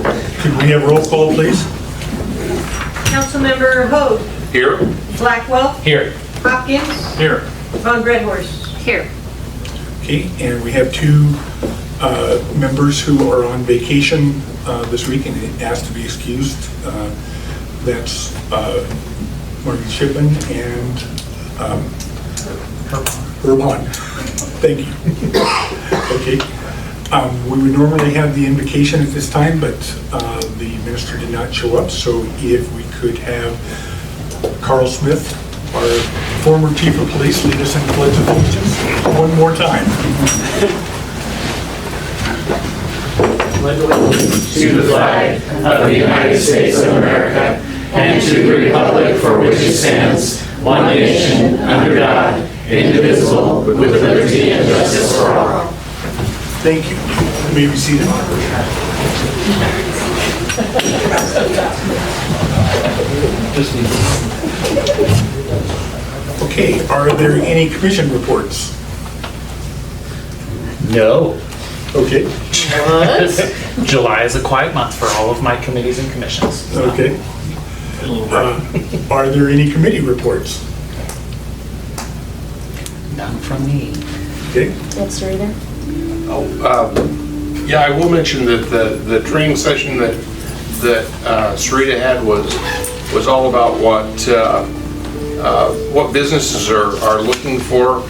Could we have roll call, please? Councilmember Hogue. Here. Blackwell. Here. Hopkins. Here. Von Redhorst. Here. Okay, and we have two members who are on vacation this week and asked to be excused. That's Martin Shipman and Herb Hahn. Thank you. Okay. We would normally have the invocation at this time, but the minister did not show up, so if we could have Carl Smith, our former chief of police, lead us in the Pledge of Allegiance one more time. To the flag of the United States of America and to the republic for which it stands, one nation, under God, indivisible, with liberty and justice for all. Thank you. You may be seated. Okay, are there any commission reports? No. Okay, July is a quiet month for all of my committees and commissions. okay. Are there any committee reports? None from me. Okay, Yes, Rita. Yeah, I will mention that the training session that Sarita had was all about what businesses are looking for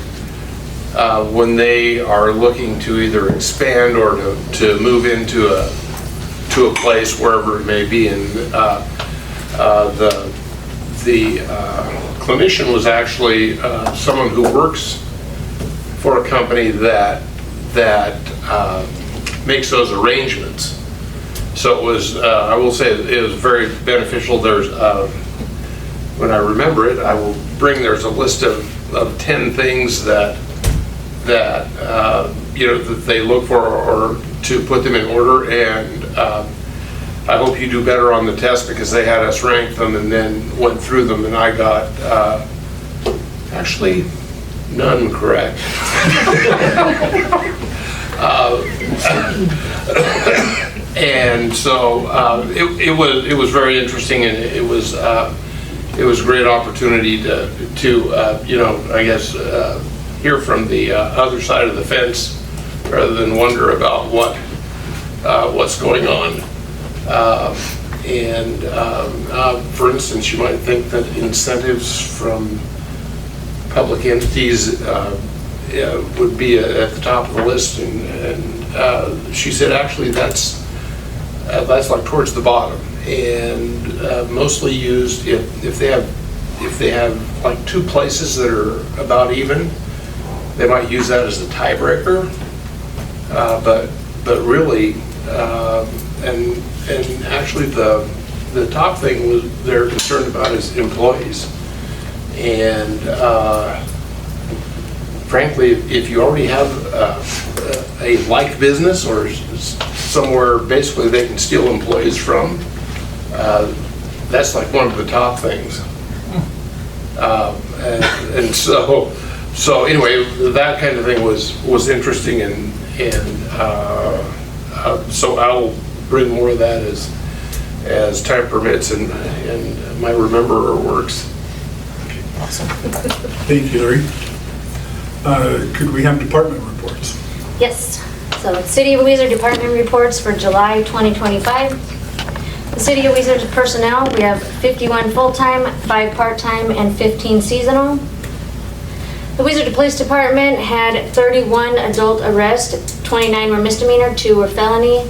when they are looking to either expand or to move into a place wherever it may be. And the clinician was actually someone who works for a company that makes those arrangements. So it was, I will say, it was very beneficial. There's, when I remember it, there's a list of 10 things that that they look for or to put them in order, and I hope you do better on the test because they had us rank them and then went through them, and I got actually none correct. And so it was very interesting, and it was a great opportunity to I guess hear from the other side of the fence rather than wonder about what's going on. For instance, you might think that incentives from public entities would be at the top of the list, and she said actually that's like towards the bottom, and mostly used if they have like two places that are about even, they might use that as a tiebreaker, but really and actually the top thing was they're concerned about is employees, and frankly, if you already have a like business or somewhere basically they can steal employees from, that's like one of the top things. And so anyway, that kind of thing was interesting, and so I'll bring more of that as time permits and my rememberer works. awesome. Thank you, Larry. Could we have department reports? Yes. So City of Weiser Department reports for July 2025. The City of Weiser personnel, we have 51 full-time, 5 part-time, and 15 seasonal. The Weiser Police Department had 31 adult arrests, 29 were misdemeanor, 2 were felony.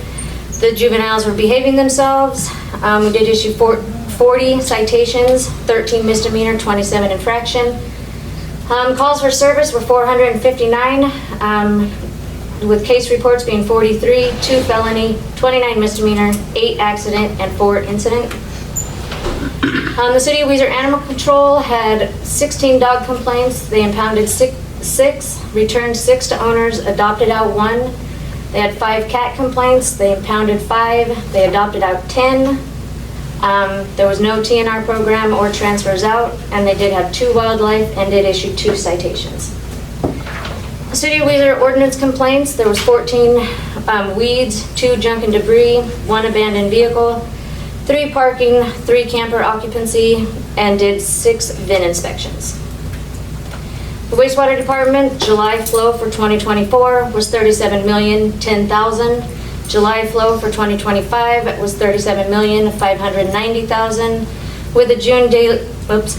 The juveniles were behaving themselves. We did issue 40 citations, 13 misdemeanor, 27 infraction. Calls for service were 459, with case reports being 43, 2 felony, 29 misdemeanor, 8 accident, and 4 incident. The City of Weiser Animal Control had 16 dog complaints. They impounded 6, returned 6 to owners, adopted out 1. They had 5 cat complaints. They impounded 5. They adopted out 10. There was no TNR program or transfers out, and they did have 2 wildlife and did issue 2 citations. City of Weiser ordinance complaints, there was 14 weeds, 2 junk and debris, 1 abandoned vehicle, 3 parking, 3 camper occupancy, and did 6 VIN inspections. The wastewater department, July flow for 2024 was $37,010,000. July flow for 2025 was $37,590,000, with a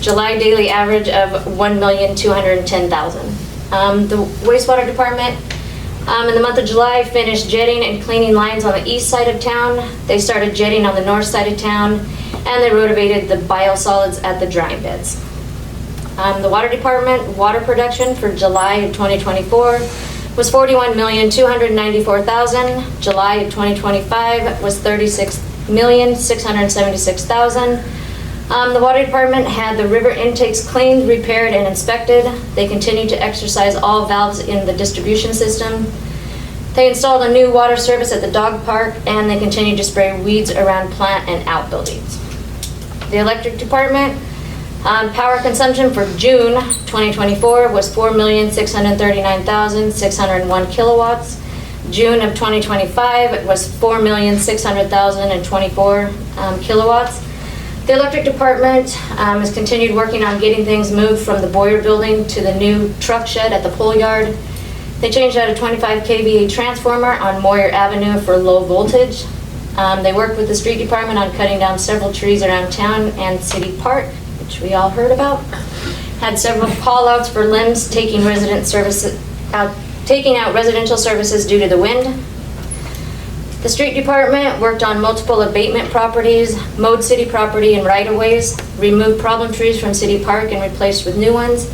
July daily average of $1,210,000. The wastewater department, in the month of July, finished jetting and cleaning lines on the east side of town. They started jetting on the north side of town, and they rotivated the biosolids at the drying beds. The water department, water production for July of 2024 was $41,294,000. July of 2025 was $36,676,000. The water department had the river intakes cleaned, repaired, and inspected. They continued to exercise all valves in the distribution system. They installed a new water service at the dog park, and they continued to spray weeds around plant and outbuildings. The electric department, power consumption for June 2024 was 4,639,601 kilowatts. June of 2025 was 4,600,024 kilowatts. The electric department has continued working on getting things moved from the Boyer building to the new truck shed at the pole yard. They changed out a 25 kVA transformer on Moyer Avenue for low voltage. They worked with the street department on cutting down several trees around town and City Park, which we all heard about. Had several call-outs for limbs taking out residential services due to the wind. The street department worked on multiple abatement properties, mowed city property and right-of-ways, removed problem trees from City Park and replaced with new ones,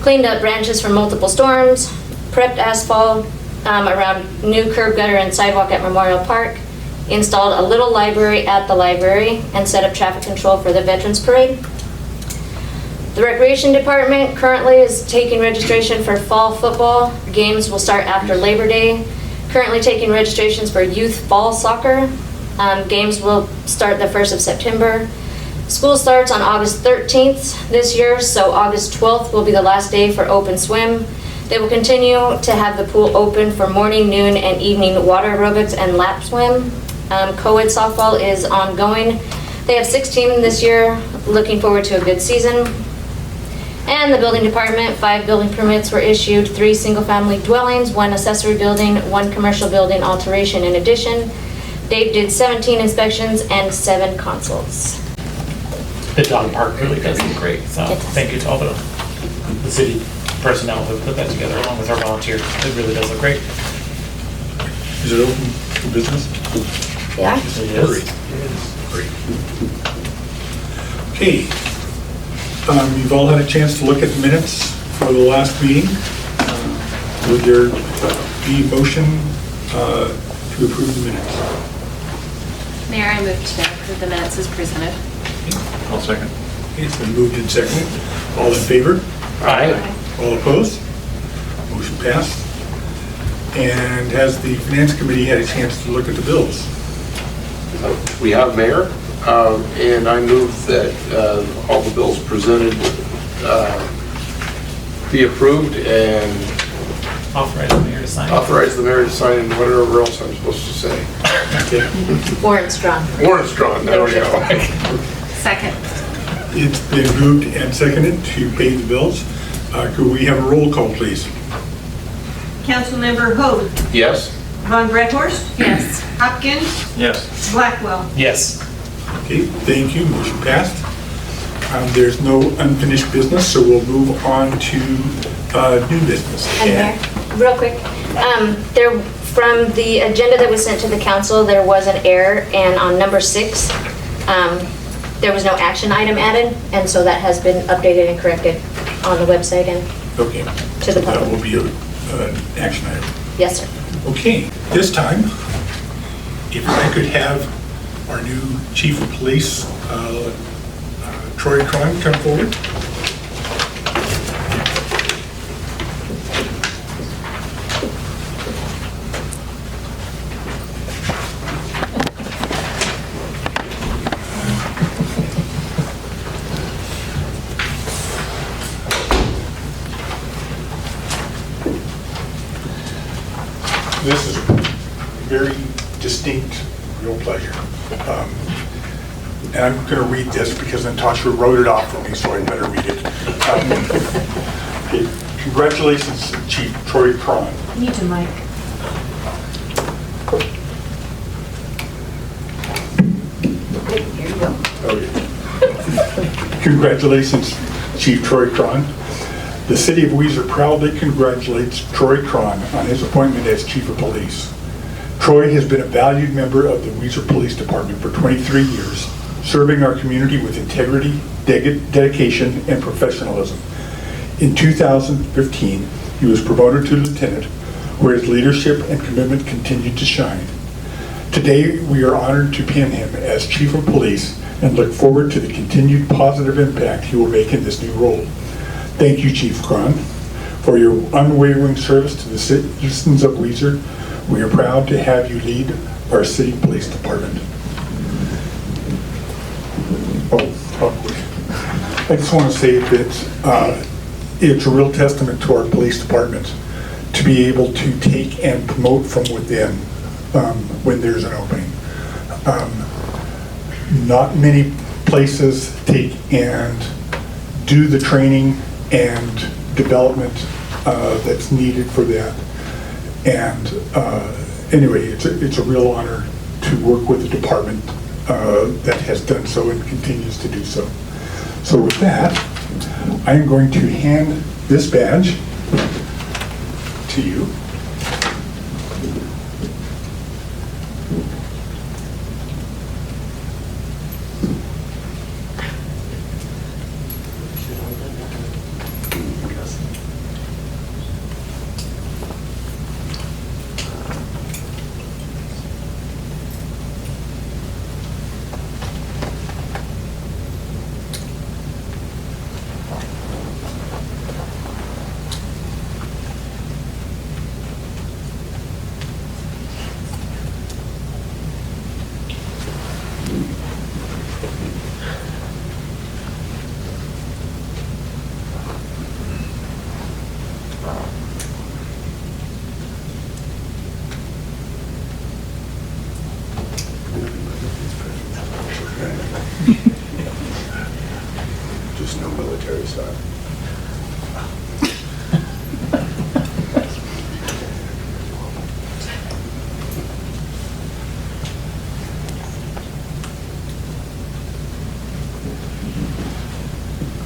cleaned up branches from multiple storms, prepped asphalt around new curb gutter and sidewalk at Memorial Park, installed a little library at the library, and set up traffic control for the Veterans Parade. The recreation department currently is taking registration for fall football. Games will start after Labor Day. Currently taking registrations for youth fall soccer. Games will start the 1st of September. School starts on August 13th this year, so August 12th will be the last day for open swim. They will continue to have the pool open for morning, noon, and evening water aerobics and lap swim. Co-ed softball is ongoing. They have 6 teams this year, looking forward to a good season. And the building department, 5 building permits were issued, 3 single-family dwellings, 1 accessory building, 1 commercial building alteration in addition. Dave did 17 inspections and 7 consults. The dog park really does look great, so It does. thank you to all the city personnel who put that together along with our volunteers. It really does look great. Is it open for business? Yeah? It is. Great. Okay. You've all had a chance to look at the minutes for the last meeting. Would there be a motion to approve the minutes? Mayor, I move to approve the minutes as presented. I'll second. It's been moved and seconded. All in favor? Aye. All opposed? Motion passed. And has the Finance Committee had a chance to look at the bills? We have, Mayor, and I move that all the bills presented be approved and Authorize the mayor to sign. authorize the mayor to sign and whatever else I'm supposed to say. Okay. Warrant's drawn. Warrant's drawn, there we go. Second. It's been moved and seconded to pay the bills. Could we have a roll call, please? Councilmember Hoag, Yes? Von Redhorst, Yes. Hopkins, Yes. Blackwell. Yes. Okay, thank you, motion passed. There's no unfinished business, so we'll move on to new business. And Mayor, real quick, from the agenda that was sent to the council, there was an error, and on number 6, there was no action item added, and so that has been updated and corrected on the website and Okay. to the That will public. be an action item. Yes, sir. Okay, this time, if I could have our new chief of police, Troy Krahn, come forward. This is pleasure. And I'm going to read this because Natasha wrote it off for me, so I better read it. Okay. Congratulations, Chief Troy Krahn. Need to mic. Here you go. Okay. Congratulations, Chief Troy Krahn. The City of Weiser proudly congratulates Troy Krahn on his appointment as Chief of Police. Troy has been a valued member of the Weiser Police Department for 23 years, serving our community with integrity, dedication, and professionalism. In 2015, he was promoted to lieutenant, where his leadership and commitment continued to shine. Today, we are honored to pin him as Chief of Police and look forward to the continued positive impact he will make in this new role. Thank you, Chief Krahn, for your unwavering service to the citizens of Weiser. We are proud to have you lead our city police department. I just want to say that it's a real testament to our police department to be able to take and promote from within when there's an opening. Not many places take and do the training and development that's needed for that. And anyway, it's a real honor to work with a department that has done so and continues to do so. So with that, I'm going to hand this badge to you. Just no military style.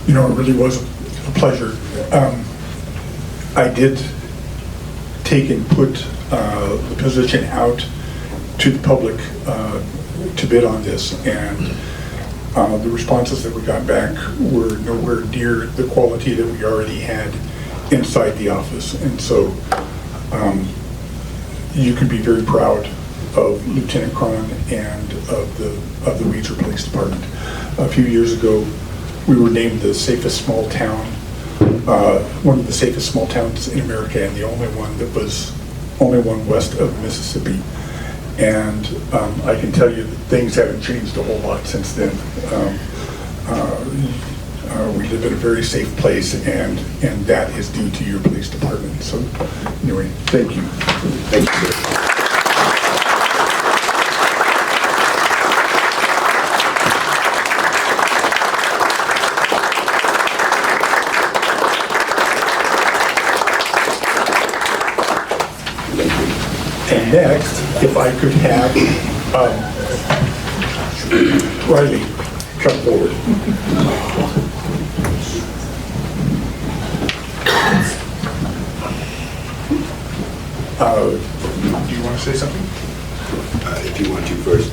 You know, it really was a pleasure. I did take and put the position out to the public to bid on this, and the responses that we got back were nowhere near the quality that we already had inside the office. And so you can be very proud of Lieutenant Krahn and of the Weiser Police Department. A few years ago, we were named the safest small town, one of the safest small towns in America, and the only one west of Mississippi. And I can tell you that things haven't changed a whole lot since then. We live in a very safe place, and that is due to your police department. So anyway, thank you. Thank you, sir. And next, if I could have Riley come forward. Do you want to say something? If you want to first.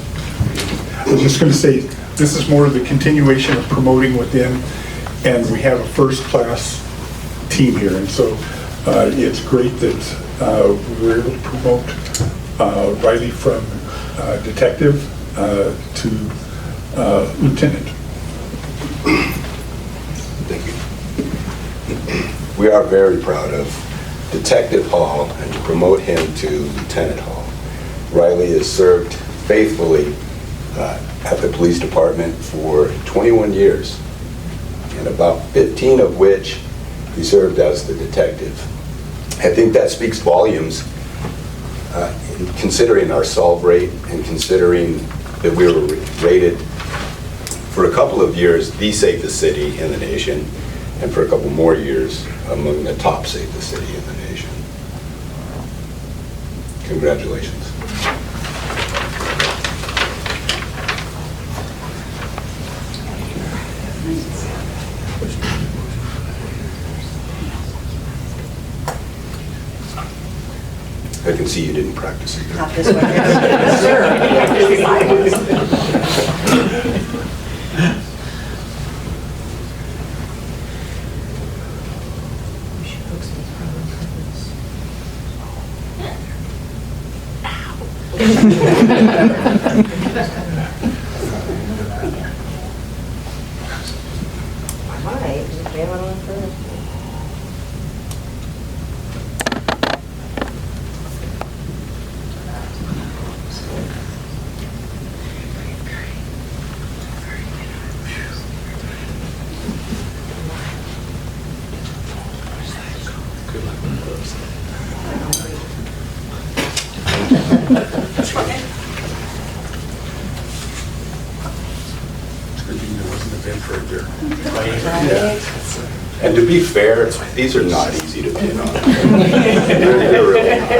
I was just going to say, this is more of the continuation of promoting within, and we have a first-class team here, and so it's great that we were able to promote Riley from detective to lieutenant. Thank you. We are very proud of Detective Hall and to promote him to Lieutenant Hall. Riley has served faithfully at the police department for 21 years, and about 15 of which he served as the detective. I think that speaks volumes in considering our solve rate and considering that we were rated for a couple of years the safest city in the nation, and for a couple more years among the top safest city in the nation. Congratulations. I can see you didn't practice either. Not this one. And to be fair, these are not easy to pin on. They're really not.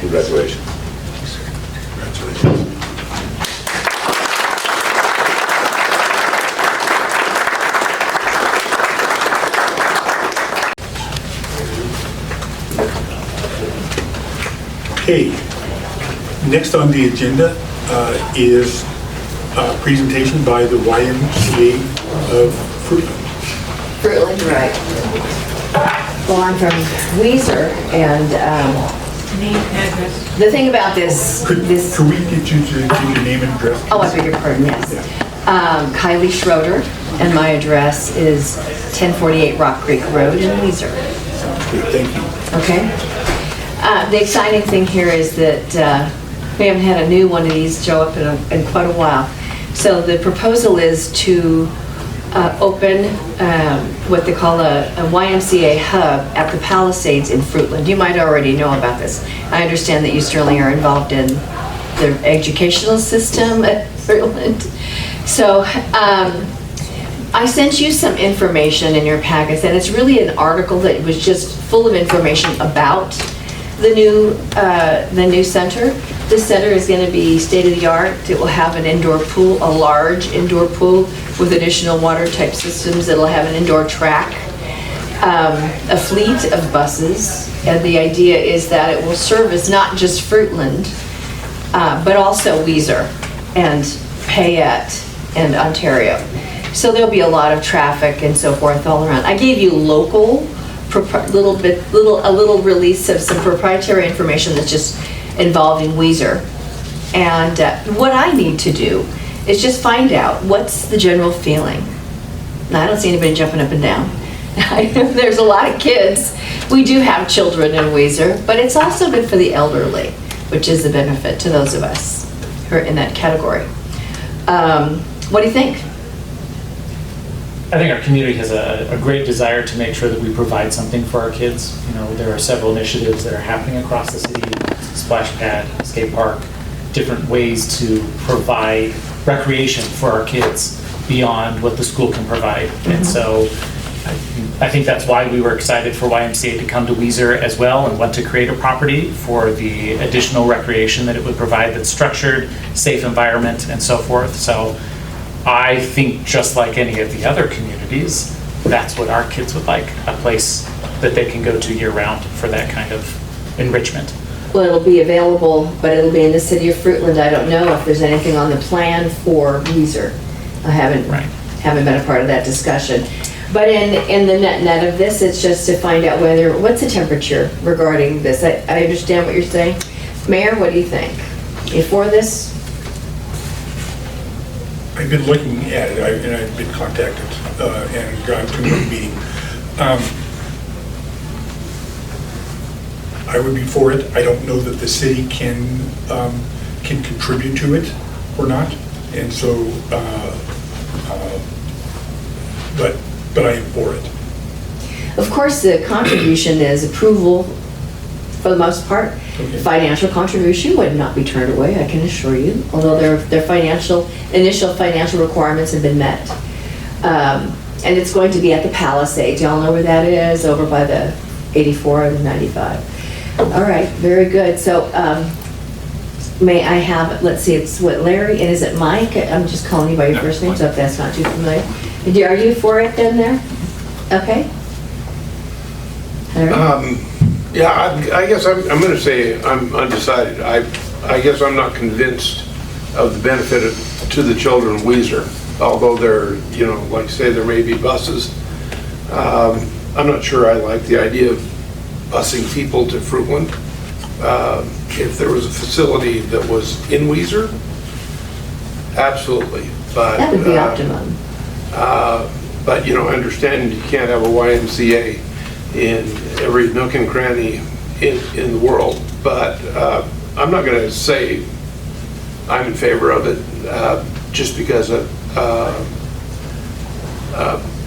Congratulations. Congratulations. Okay, next on the agenda is a presentation by the YMCA of Fruitland. Fruitland, right. Well, I'm from Weiser, and the thing about this... Could we get you to give your name and address? Oh, I beg your pardon, yes. Kylie Schroeder, and my address is 1048 Rock Creek Road in Weiser. Okay, thank you. Okay? The exciting thing here is that we haven't had a new one of these show up in quite a while. So the proposal is to open what they call a YMCA hub at the Palisades in Fruitland. You might already know about this. I understand that you certainly are involved in the educational system at Fruitland. So I sent you some information in your packets, and it's really an article that was just full of information about the new center. This center is going to be state-of-the-art. It will have an indoor pool, a large indoor pool with additional water type systems. It'll have an indoor track, a fleet of buses, and the idea is that it will service not just Fruitland, but also Weiser and Payette and Ontario. So there'll be a lot of traffic and so forth all around. I gave you local, a little release of some proprietary information that's just involving Weiser. And what I need to do is just find out what's the general feeling. Now, I don't see anybody jumping up and down. There's a lot of kids. We do have children in Weiser, but it's also good for the elderly, which is the benefit to those of us who are in that category. What do you think? I think our community has a great desire to make sure that we provide something for our kids. You know, there are several initiatives that are happening across the city, splash pad, skate park, different ways to provide recreation for our kids beyond what the school can provide. Mm-hmm. And so I think that's why we were excited for YMCA to come to Weiser as well and want to create a property for the additional recreation that it would provide that's structured, safe environment, and so forth. So I think just like any of the other communities, that's what our kids would like, a place that they can go to year-round for that kind of enrichment. Well, it'll be available, but it'll be in the city of Fruitland. I don't know if there's anything on the plan for Weiser. I haven't been a part of that discussion. But in the net of this, it's just to find out what's the temperature regarding this. I understand what you're saying. Mayor, what do you think? You for this? I've been looking at it, and I've been contacted and gone to a meeting. I would be for it. I don't know that the city can contribute to it or not, and so, but I am for it. Of course, the contribution is approval for the most part. Okay. Financial contribution would not be turned away, I can assure you, although their initial financial requirements have been met. And it's going to be at the Palisades. Y'all know where that is? Over by the 84 and 95. All right, very good. So may I have, let's see, it's what, Larry, and is it Mike? I'm just calling you by your first name, so if that's not too familiar. Are you for it then there? Okay. Larry? Yeah, I guess I'm going to say I'm undecided. I guess I'm not convinced of the benefit to the children of Weiser, although there, like I say, there may be buses. I'm not sure I like the idea of busing people to Fruitland. If there was a facility that was in Weiser, absolutely. But That would be optimum. But I understand you can't have a YMCA in every nook and cranny in the world. But I'm not going to say I'm in favor of it just because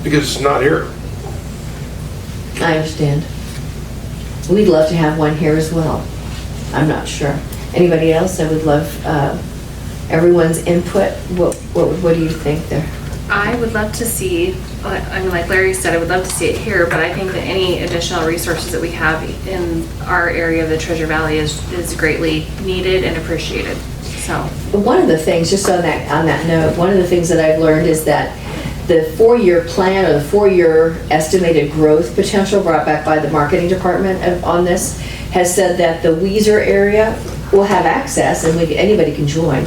it's not here. I understand. We'd love to have one here as well. I'm not sure. Anybody else? I would love everyone's input. What do you think there? I would love to see, like Larry said, I would love to see it here, but I think that any additional resources that we have in our area of the Treasure Valley is greatly needed and appreciated, so. One of the things, just on that note, one of the things that I've learned is that the 4-year plan or the 4-year estimated growth potential brought back by the marketing department on this has said that the Weiser area will have access and anybody can join.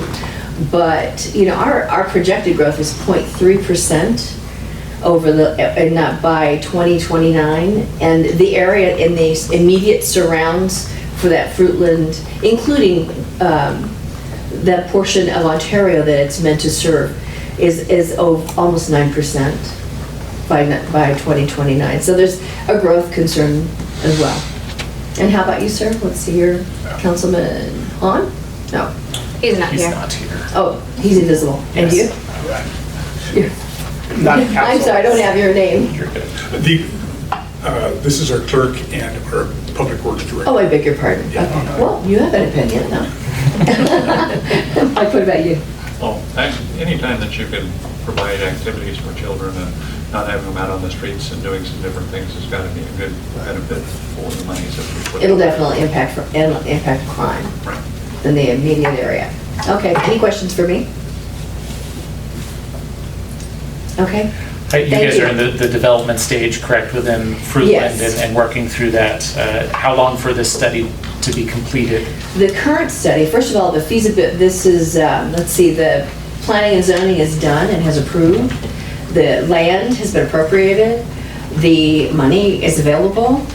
But, our projected growth is 0.3% by 2029. And the area in the immediate surrounds for that Fruitland, including that portion of Ontario that it's meant to serve, is almost 9% by 2029. So there's a growth concern as well. And how about you, sir? Let's see your Councilman Hahn? No. He's not He's here. not here. Oh, he's invisible. And you? You're- Not I'm sorry, I don't have your name. You're good. This is our clerk and our public works director. Oh, I beg your pardon. Okay. Well, you have an opinion, no? Mike, what about you? Well, actually, anytime that you can provide activities for children and not having them out on the streets and doing some different things has got to be a good benefit for the monies that we put. It'll definitely impact crime Right. in the immediate area. Okay, any questions for me? Okay. You Thank guys you. are in the development stage, correct, within Fruitland Yes. and working through that. How long for this study to be completed? The current study, first of all, the feasibility, this is, let's see, the planning and zoning is done and has approved. The land has been appropriated. The money is available.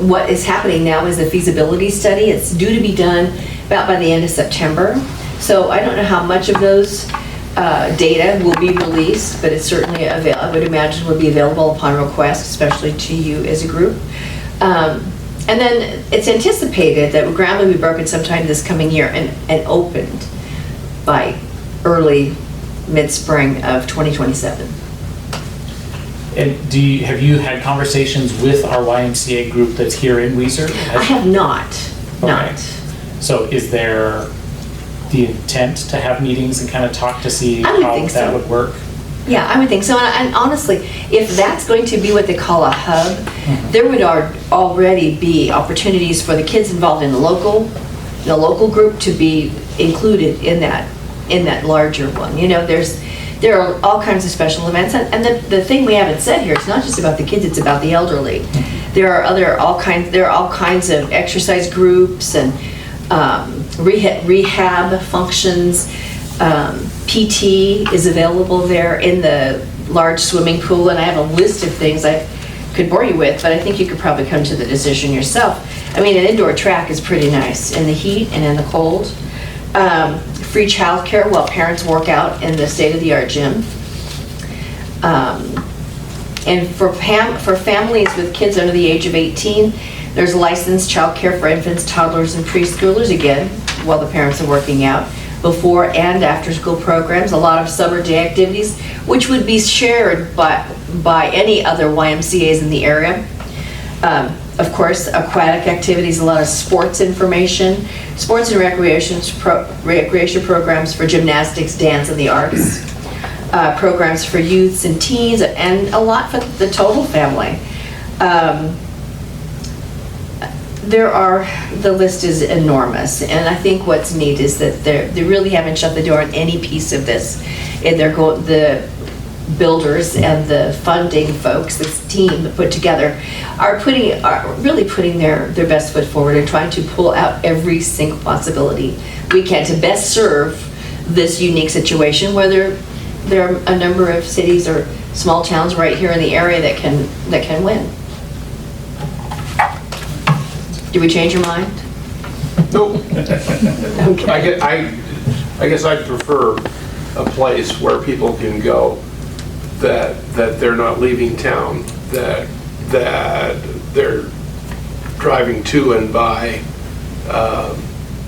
What is happening now is the feasibility study. It's due to be done about by the end of September. So I don't know how much of those data will be released, but it's certainly available. I would imagine will be available upon request, especially to you as a group. And then it's anticipated that ground will be broken sometime this coming year and opened by early, mid-spring of 2027. And have you had conversations with our YMCA group that's here in Weiser? I have not. Okay. So is there the intent to have meetings and kind of talk to see I would how think that so. would work? Yeah, I would think so. And honestly, if that's going to be what they call a hub, there would already be opportunities for the kids involved in the local group to be included in that larger one. There are all kinds of special events, and the thing we haven't said here, it's not just about the kids, it's about the elderly. There are all kinds of exercise groups and rehab functions. PT is available there in the large swimming pool, and I have a list of things I could bore you with, but I think you could probably come to the decision yourself. I mean, an indoor track is pretty nice in the heat and in the cold. Free childcare while parents work out in the state-of-the-art gym. And for families with kids under the age of 18, There's licensed childcare for infants, toddlers, and preschoolers, again, while the parents are working out, before and after school programs, a lot of summer day activities, which would be shared by any other YMCAs in the area. Of course, aquatic activities, a lot of sports information, sports and recreation programs for gymnastics, dance, and the arts, programs for youths and teens, and a lot for the total family. The list is enormous, and I think what's neat is that they really haven't shut the door on any piece of this. And the builders and the funding folks, this team that put together, are really putting their best foot forward and trying to pull out every single possibility we can to best serve this unique situation, where there are a number of cities or small towns right here in the area that can win. Did we change your mind? Nope. Okay. I guess I'd prefer a place where people can go that they're not leaving town, that they're driving to and by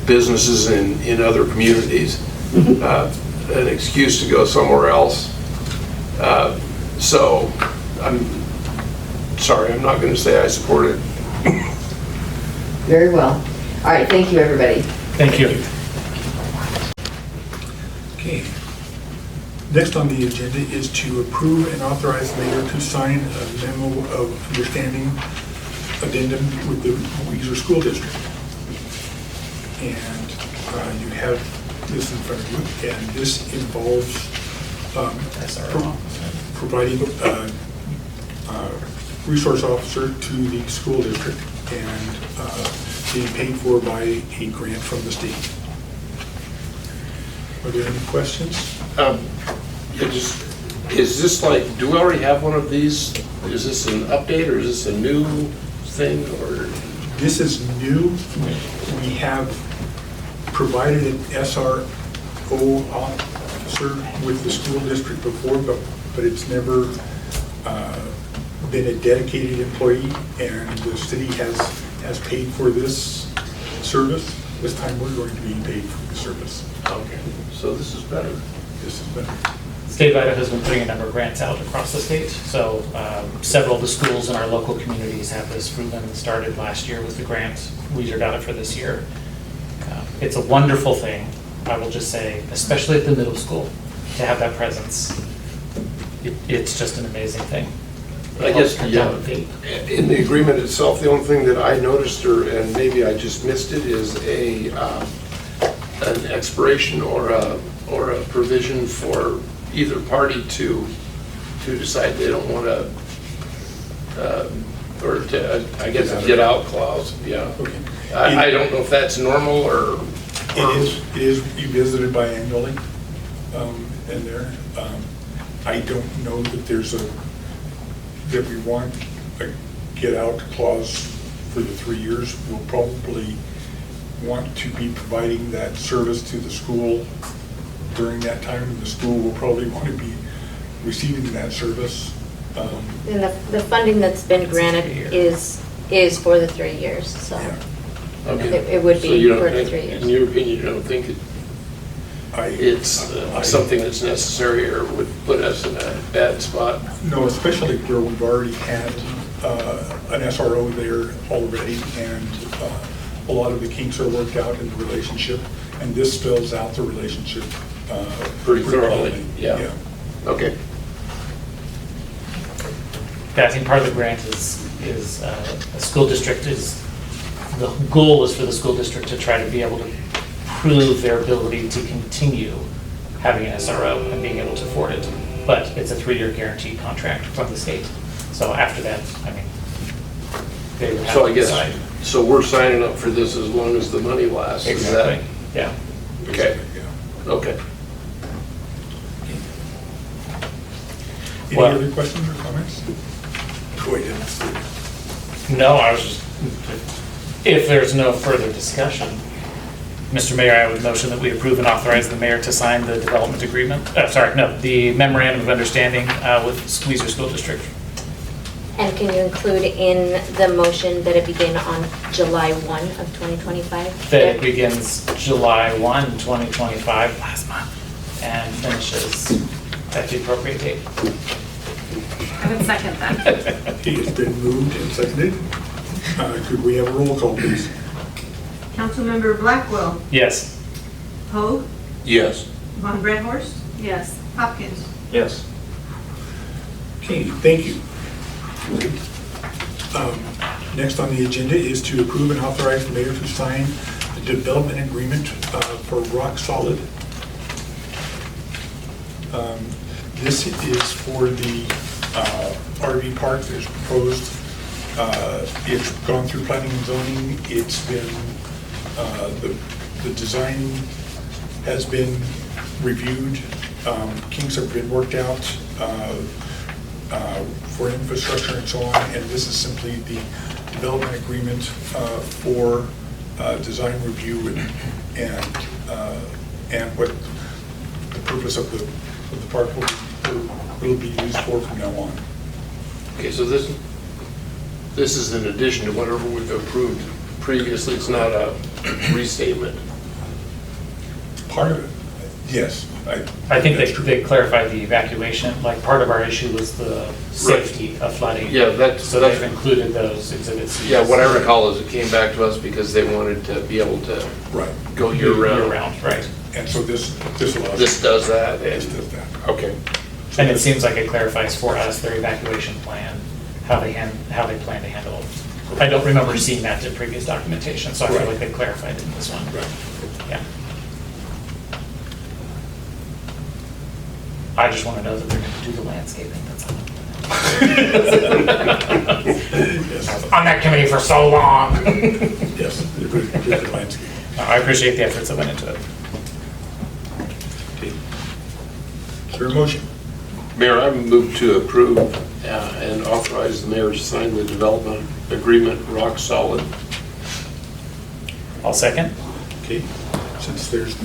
businesses in other communities, an excuse to go somewhere else. So I'm sorry, I'm not going to say I support it. Very well. All right, thank you, everybody. Thank you. Okay. Next on the agenda is to approve and authorize the mayor to sign a memo of understanding addendum with the Weiser School District. And you have this in front of you, and this involves providing a resource officer to the school district and being paid for by a grant from the state. Are there any questions? Is this like, do we already have one of these? Is this an update, or is this a new thing, or? This is new. We have provided an SRO officer with the school district before, but it's never been a dedicated employee, and the city has paid for this service. This time we're going to be paid for the service. Okay, so this is better. This is better. State of Idaho has been putting a number of grants out across the state, so several of the schools in our local communities have this. Fruitland started last year with the grant. Weiser got it for this year. It's a wonderful thing, I will just say, especially at the middle school, to have that presence. It's just an amazing thing. I guess, yeah, in the agreement itself, the only thing that I noticed, and maybe I just missed it, is an expiration or a provision for either party to decide they don't want to, or to, I guess, a get out clause. Yeah. Okay. I don't know if that's normal or. It is revisited biannually in there. I don't know that that we want a get out clause for the 3 years. We'll probably want to be providing that service to the school during that time, and the school will probably want to be receiving that service. And the funding that's been granted is for the 3 years, so Yeah. Okay. it would So you be don't for the think, 3 years. in your opinion, you don't think it's something that's necessary or would put us in a bad spot? No, especially where we've already had an SRO there already, and a lot of the kinks are worked out in the relationship, and this spells out the relationship Pretty thoroughly, clearly. yeah. Okay. Yeah, I think part of the grant is a school district the goal is for the school district to try to be able to prove their ability to continue having an SRO and being able to afford it. But it's a 3-year guaranteed contract from the state. So after that, I mean, they would have So I to guess, decide. so we're signing up for this as long as the money lasts, is that? Exactly, yeah. Okay, Yeah. okay. Any Well- other questions or comments? Go ahead. No, I was just, if there's no further discussion, Mr. Mayor, I would motion that we approve and authorize the mayor to sign the development agreement, the memorandum of understanding with Weiser School District. And can you include in the motion that it begin on July 1 of 2025? That it begins July 1, 2025, last month, and finishes at the appropriate date. I would second that. Okay, it's been moved and seconded. Could we have a roll call, please? Councilmember Blackwell, Yes. Poe, Yes. Von Redhorst, Yes. Hopkins. Yes. Okay, thank you. Next on the agenda is to approve and authorize the mayor to sign the development agreement for Rock Solid. This is for the RV park that is proposed. It's gone through planning and zoning. It's been, the design has been reviewed. Kinks have been worked out for infrastructure and so on, and this is simply the development agreement for design review and what the purpose of the park will be used for from now on. Okay, so this is in addition to whatever we've approved previously. It's not a restatement. Part of it, yes. I think that's true. they clarified the evacuation, like part of our issue was the safety of flooding. Yeah, So they've included those exhibits. Yeah, what I recall is it came back to us because they wanted to be able to Right. go year-round. Year-round, right. And so this allows. This does that. This does that. Okay. And it seems like it clarifies for us their evacuation plan, how they plan to handle it. I don't remember seeing that in previous documentation, so I feel like they clarified it in this one. Right. Yeah. I just want to know that they're going to do the landscaping, that's all. Yes. On that committee for so long. Yes, the landscape. I appreciate the efforts that went into it. Okay. Is there a motion? Mayor, I move to approve and authorize the mayor to sign the development agreement, Rock Solid. I'll second. Okay, since there's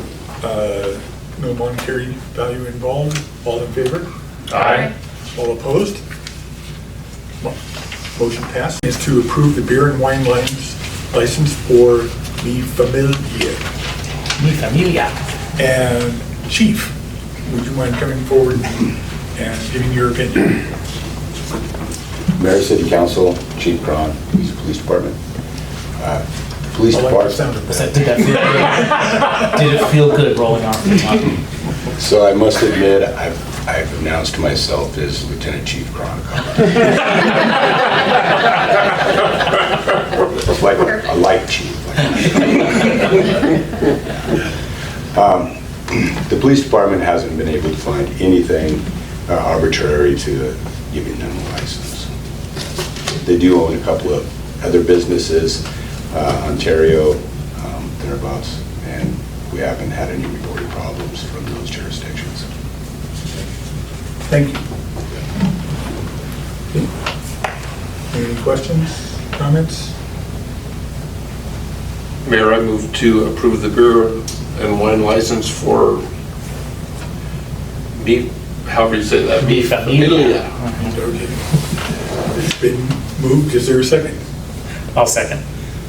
no monetary value involved, all in favor? Aye. All opposed? Motion passed. Is to approve the beer and wine license for Mi Familia. Mi familia. And Chief, would you mind coming forward and giving your opinion? Mayor, City Council, Chief Krahn, Police Department. Police I like the Department. sound of that. Did that feel good? Did it feel good rolling off the tongue? So I must admit, I've announced myself as Lieutenant Chief Krahn. It's like a light chief. The police department hasn't been able to find anything arbitrary to giving them a license. They do own a couple of other businesses, Ontario, thereabouts, and we haven't had any reported problems from those jurisdictions. Thank you. Okay. Any questions, comments? Mayor, I move to approve the beer and wine license for however you say that, Mi familia. Okay. It's been moved. Is there a second? I'll second.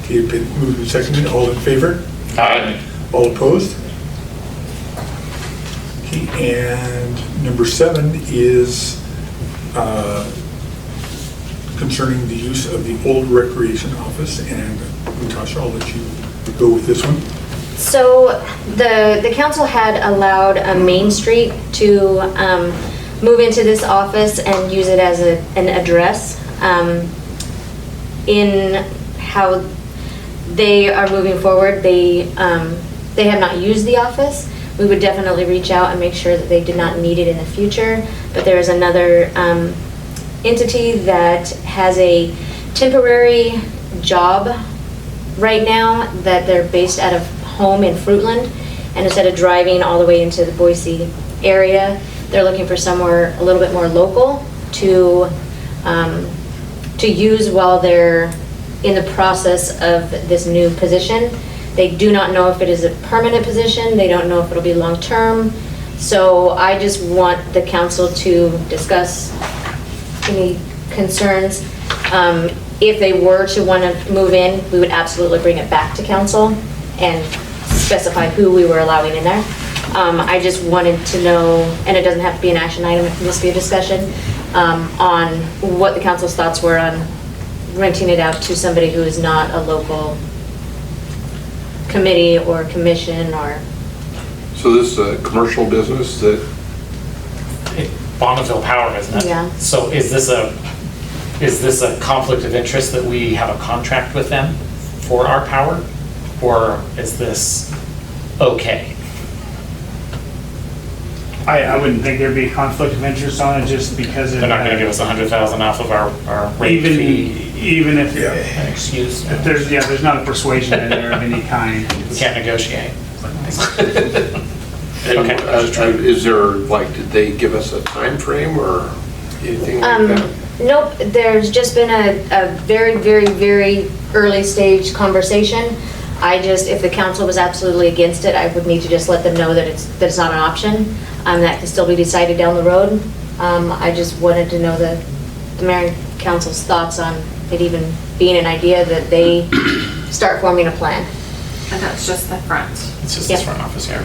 Okay, it's been moved and seconded. All in favor? Aye. All opposed? Okay, and number 7 is concerning the use of the old recreation office, and Natasha, I'll let you go with this one. So the council had allowed Main Street to move into this office and use it as an address. In how they are moving forward, they have not used the office. We would definitely reach out and make sure that they did not need it in the future. But there is another entity that has a temporary job right now that they're based out of home in Fruitland, and instead of driving all the way into the Boise area, they're looking for somewhere a little bit more local to use while they're in the process of this new position. They do not know if it is a permanent position. They don't know if it'll be long-term. So I just want the council to discuss any concerns If they were to want to move in, we would absolutely bring it back to council and specify who we were allowing in there. I just wanted to know, and it doesn't have to be an action item, it can just be a discussion, on what the council's thoughts were on renting it out to somebody who is not a local committee or commission or... So this is a commercial business that, Bonneville Power, isn't it? Yeah. So is this a conflict of interest that we have a contract with them for our power? Or is this okay? I wouldn't think there'd be a conflict of interest on it just because of... They're not gonna give us $100,000 off of our rate fee. Even if, An excuse. if there's not a persuasion in there of any kind. We can't negotiate. and, Okay. Is there, like, did they give us a time frame or anything like that? Nope, there's just been a very, very, very early stage conversation. If the council was absolutely against it, I would need to just let them know that it's not an option. That can still be decided down the road. I just wanted to know the mayor and council's thoughts on it even being an idea that they start forming a plan. And that's just the front. It's just Yep. this front office here.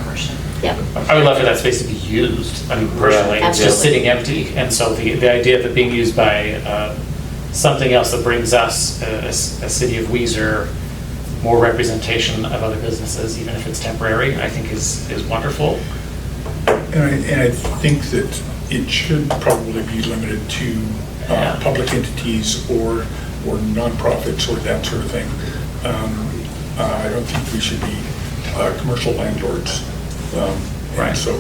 Yep. I would love for that space to be used. I mean, personally, it's just Absolutely. sitting empty. And so the idea of it being used by something else that brings us, a city of Weiser, more representation of other businesses, even if it's temporary, I think is wonderful. And I think that it should probably be limited to Yeah. public entities or nonprofits or that sort of thing. I don't think we should be commercial landlords. Right. And so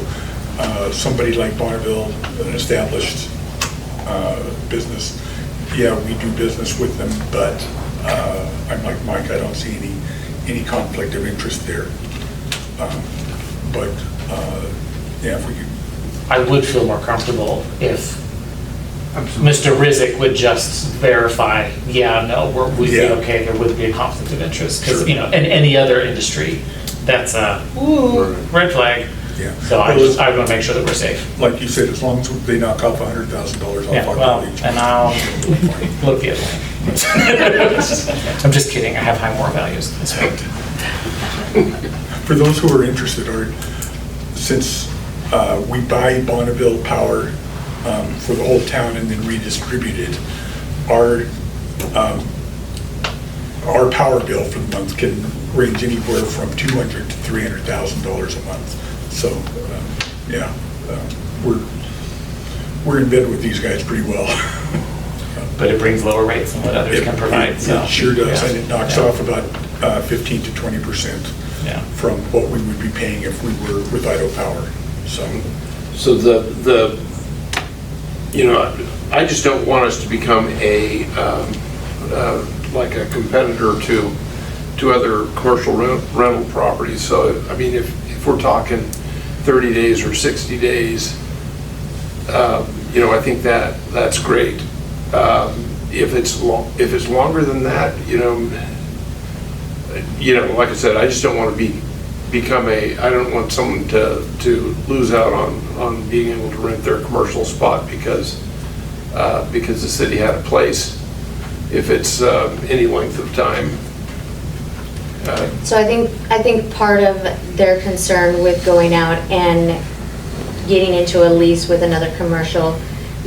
somebody like Bonneville, an established business, yeah, we do business with them, but I'm like Mike, I don't see any conflict of interest there. But yeah, if we could. I would feel more comfortable if Mr. Rizek would just verify, yeah, no, we'd be Yeah. okay, there would be a conflict of interest. Because, Sure. in any other industry, that's a red flag. Yeah. So I Well, want to make sure that we're safe. Like you said, as long as they knock off $100,000 off Yeah, our well, wage. and I'll look the other way. I'm just kidding, I have high moral values, that's right. For those who are interested, Art, since we buy Bonneville power for the whole town and then redistribute it, our power bill for the month can range anywhere from $200,000 to $300,000 a month. So, yeah, we're in bed with these guys pretty well. But it brings lower rates than what others can provide, so. It sure does, yeah. and it knocks Yeah. off about 15 to 20% Yeah. from what we would be paying if we were with Idaho Power, so. So I just don't want us to become like a competitor to other commercial rental properties. So, I mean, if we're talking 30 days or 60 days, I think that's great. If it's longer than that, like I said, I just don't want to I don't want someone to lose out on being able to rent their commercial spot because the city had a place, if it's any length of time. So I think part of their concern with going out and getting into a lease with another commercial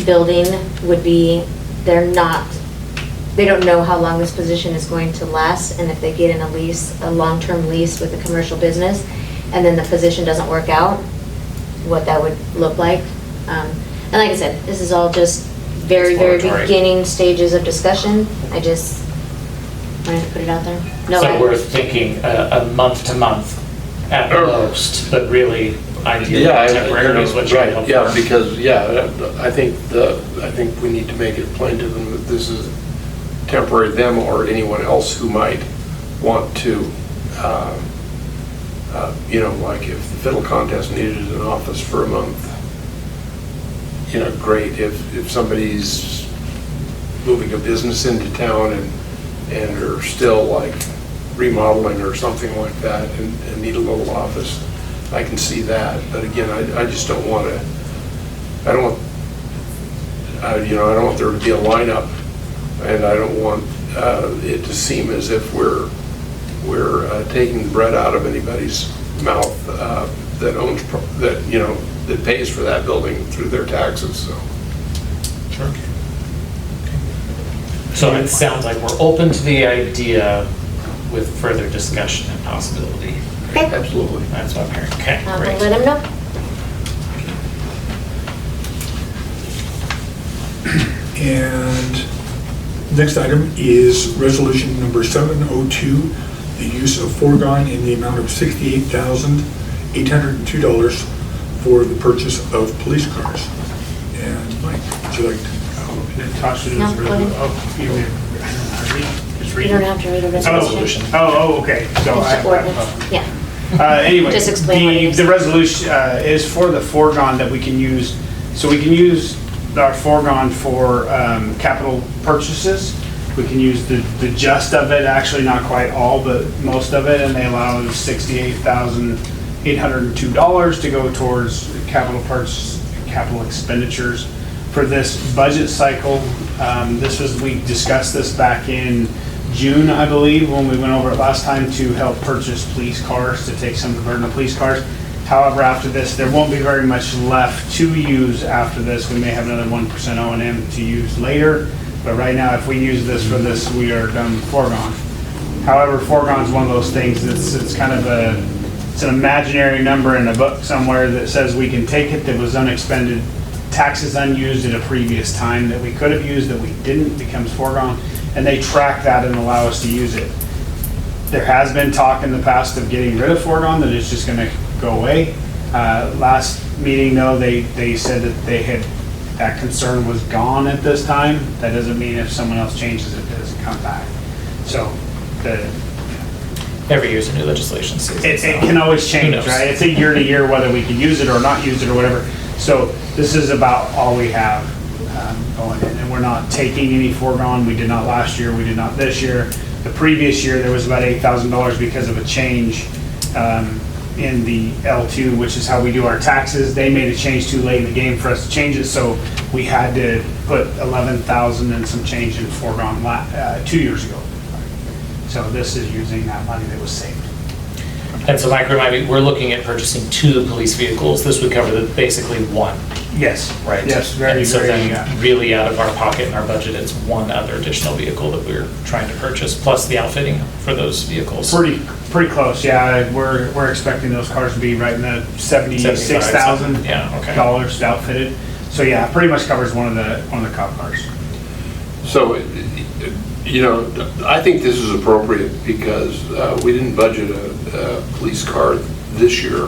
building would be they don't know how long this position is going to last, and if they get in a long-term lease with a commercial business, and then the position doesn't work out, what that would look like. And like I said, this is all just very, very Exploratory. beginning stages of discussion. I just wanted to put it out there. So we're thinking a month to month at most, but really ideally temporary is what you right, hope yeah, for. because, I think we need to make it plain to them that this is temporary, them or anyone else who might want to, like if the fiddle contest needed an office for a month, great. If somebody's moving a business into town and are still like remodeling or something like that and need a little office, I can see that. But again, I just don't want to, I don't want there to be a lineup And I don't want it to seem as if we're taking the bread out of anybody's mouth that owns, that, you know, that pays for that building through their taxes, so. Sure. So it sounds like we're open to the idea with further discussion and possibility. Okay, Absolutely. That's what I'm hearing. Okay, I'll great. let him know. And next item is resolution number 702, the use of Forgone in the amount of $68,802 for the purchase of police cars. And Mike, would you like to? Tasha does No, the go ahead. oh, you read it. Just read You it. don't have to read a Oh, resolution. okay, so It's I, ordinance, yeah. Anyway, Just explain what it is. the resolution is for the foregone that we can use. So we can use our foregone for capital purchases. We can use the gist of it, actually not quite all, but most of it, and they allow us $68,802 to go towards capital purchase, capital expenditures for this budget cycle. We discussed this back in June, I believe, when we went over it last time, to help purchase police cars, to take some of the burden of police cars. However, after this, there won't be very much left to use after this. We may have another 1% O&M to use later, but right now, if we use this for this, we are done with foregone. However, foregone is one of those things it's kind of it's an imaginary number in a book somewhere that says we can take it that was unexpended, taxes unused at a previous time that we could have used that we didn't, becomes foregone, and they track that and allow us to use it. There has been talk in the past of getting rid of foregone, that it's just gonna go away. Last meeting though, they said that that concern was gone at this time. That doesn't mean if someone else changes it, it doesn't come back. So Every year's a new legislation season. it so can always who change, knows? right? It's a year to year whether we can use it or not use it or whatever. So this is about all we have going in, and we're not taking any foregone. We did not last year, we did not this year. The previous year, there was about $8,000 because of a change in the L2, which is how we do our taxes. They made a change too late in the game for us to change it, so we had to put 11,000 and some change in foregone 2 years ago. So this is using that money that was saved. And so Mike, remind me, we're looking at purchasing 2 police vehicles. This would cover basically 1, Yes. right? Yes, very, And so very, then yeah. really out of our pocket in our budget, it's 1 other additional vehicle that we're trying to purchase, plus the outfitting for those vehicles. Pretty close, yeah. We're expecting those cars to be right in the $76,000 Yeah, okay. outfitted. So yeah, pretty much covers one of the cop cars. So, you know, I think this is appropriate because we didn't budget a police car this year,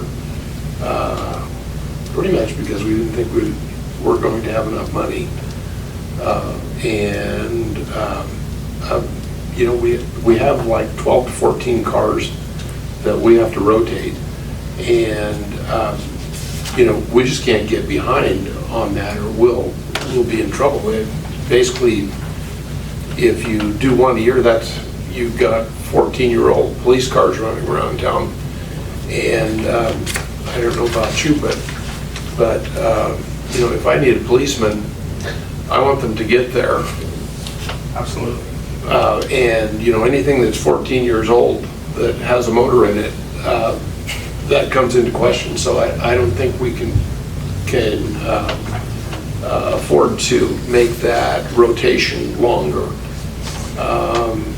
pretty much because we didn't think we were going to have enough money. You know, we have like 12 to 14 cars that we have to rotate. And, you know, we just can't get behind on that or we'll be in trouble. Basically, if you do one a year, you've got 14-year-old police cars running around town. And I don't know about you, but you know, if I need a policeman, I want them to get there. Absolutely. And you know, anything that's 14 years old that has a motor in it, that comes into question. So I don't think we can afford to make that rotation longer.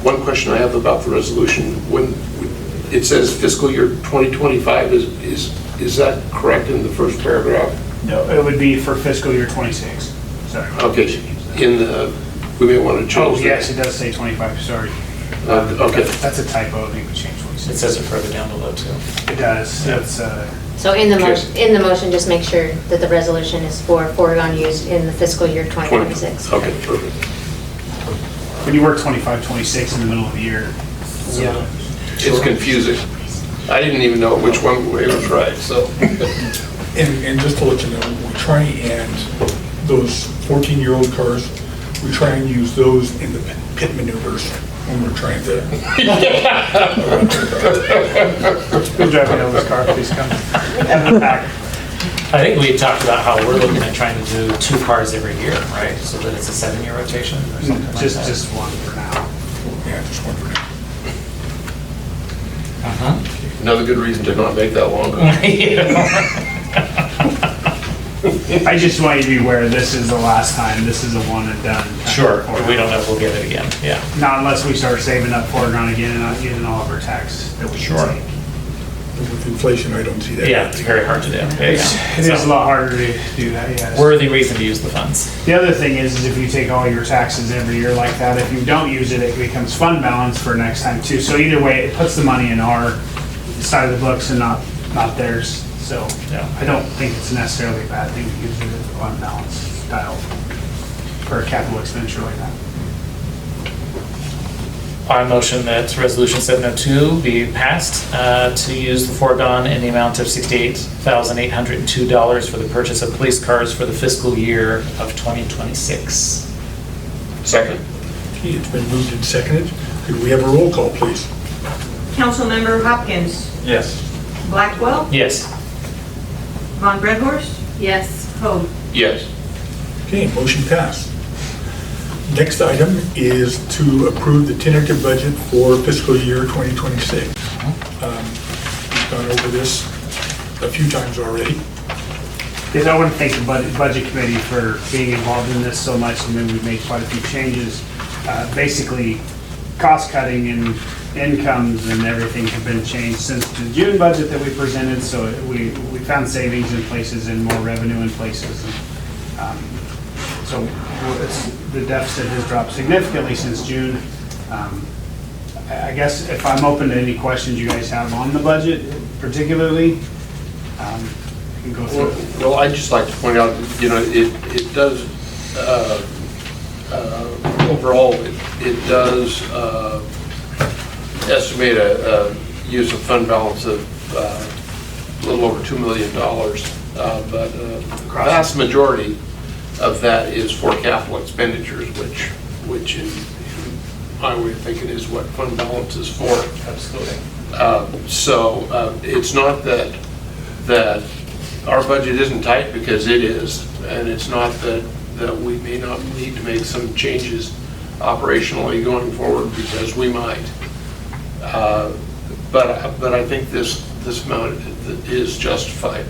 One question I have about the resolution, when it says fiscal year 2025, is that correct in the first paragraph? No, it would be for fiscal year 26. Sorry. Okay, we may want to change Oh, that. yes, it does say 25, sorry. Okay. That's a typo, I think we changed It 26. says it further down below too. It does, it's, So in the motion, just make sure that the resolution is for foregone use in the fiscal year 2026. Okay, perfect. when you work 25, 26 in the middle of the year. Yeah. It's confusing. I didn't even know which one way was right, so. And just to let you know, we try and, those 14-year-old cars, we try and use those in the pit maneuvers when we're trying to. Who's driving Elvis' car, please come. In the back. I think we talked about how we're looking at trying to do 2 cars every year, right? So that it's a 7-year rotation or something like that. Just one for now. Yeah, just one for now. Uh-huh. Another good reason to not make that longer. I just want you to be aware, this is the last time, this is a one and done. kind of Sure, report. we don't know if we'll get it again, yeah. Not unless we start saving up Forgone again and not using all of our tax that we can Sure. take. With inflation, I don't see that. Yeah, it's very hard to do. Yeah, It is a So, lot harder to do that, yes. worthy reason to use the funds. The other thing is if you take all your taxes every year like that, if you don't use it, it becomes fund balance for next time too. So either way, it puts the money in our side of the books and not theirs. So Yeah. I don't think it's necessarily a bad thing to use it as a fund balance style for a capital expenditure like that. I motion that Resolution 702 be passed to use the foregone in the amount of $68,802 for the purchase of police cars for the fiscal year of 2026. Second. Okay, it's been moved and seconded. Could we have a roll call, please? Councilmember Hopkins, Yes. Blackwell, Yes. Von Redhorst, Yes. Hoag. Yes. Okay, motion passed. Next item is to approve the tentative budget for fiscal year 2026. We've gone over this a few times already. Because I want to thank the budget committee for being involved in this so much. I mean, we've made quite a few changes. Basically, cost cutting and incomes and everything have been changed since the June budget that we presented. So we found savings in places and more revenue in places. So the deficit has dropped significantly since June. I guess if I'm open to any questions you guys have on the budget particularly, you can go through it. Well, I'd just like to point out, it does, overall, it does estimate a use of fund balance of a little over $2 million, but the vast majority of that is for capital expenditures, which in my way of thinking is what fund balance is for. Absolutely. So it's not that our budget isn't tight, because it is, and it's not that we may not need to make some changes operationally going forward, because we might. But I think this amount is justified.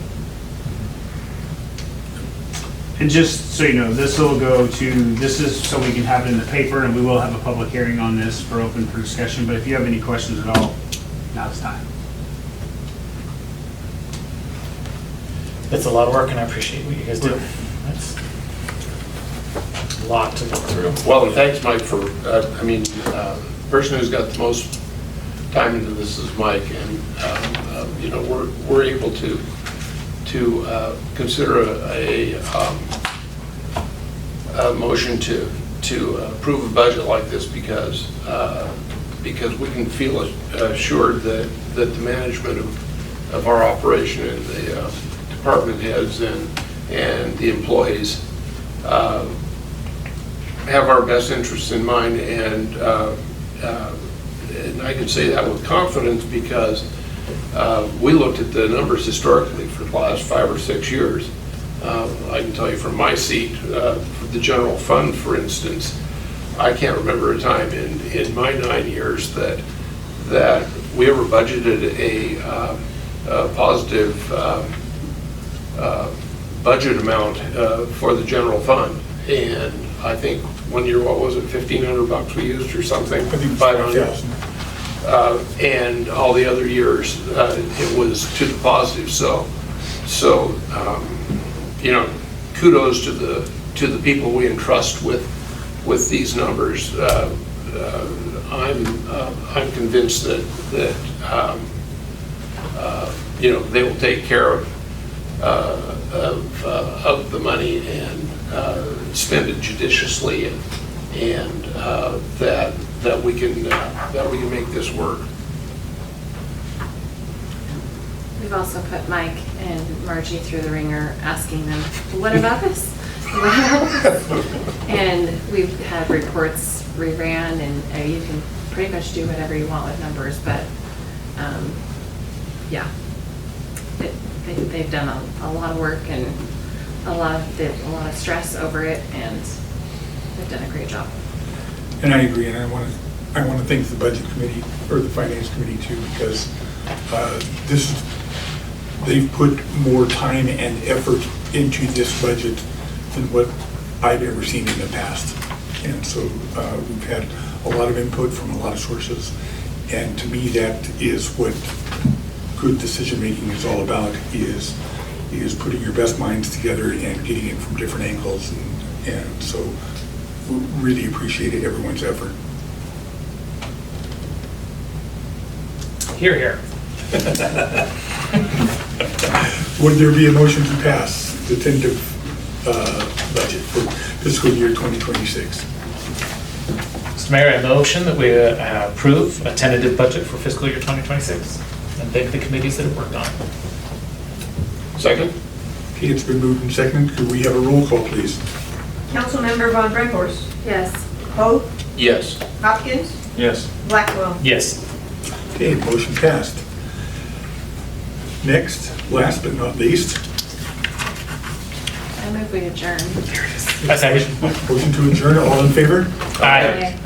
And just so you know, this is so we can have it in the paper, and we will have a public hearing on this for open for discussion, but if you have any questions at all, now's the time. It's a lot of work, and I appreciate what you guys do. That's a lot to go through. Well, and thanks, Mike, for, the person who's got the most time into this is Mike, and, we're able to consider a motion to approve a budget like this, because we can feel assured that the management of our operation and the department heads and the employees have our best interests in mind, and I can say that with confidence, because we looked at the numbers historically for the last 5 or 6 years. I can tell you from my seat, for the general fund, for instance, I can't remember a time in my 9 years that we ever budgeted a positive budget amount for the general fund. And I think one year, what was it, $1,500 we used or something? I think it's 500. 5,000. And all the other years, it was to the positive. So kudos to the people we entrust with these numbers. I'm convinced that they will take care of the money and spend it judiciously, and that we can make this work. We've also put Mike and Margie through the ringer, asking them, what about this? What about this? And we've had reports reran, and you can pretty much do whatever you want with numbers, but yeah, They've done a lot of work and a lot of stress over it, and they've done a great job. And I agree, and I want to thank the Budget Committee, or the Finance Committee too, because they've put more time and effort into this budget than what I've ever seen in the past. And so we've had a lot of input from a lot of sources, and to me, that is what good decision-making is all about, is putting your best minds together and getting it from different angles, and so we really appreciated everyone's effort. Hear, hear. Would there be a motion to pass the tentative budget for fiscal year 2026? Mr. Mayor, I motion that we approve a tentative budget for fiscal year 2026 and thank the committees that have worked on it. Second? Okay, it's been moved and seconded. Could we have a roll call, please? Councilmember Von Bronckhorst, Yes. Poe, Yes. Hopkins, Yes. Blackwell. Yes. Okay, motion passed. Next, last but not least, I move we adjourn. I second. motion to adjourn. All in favor? Aye.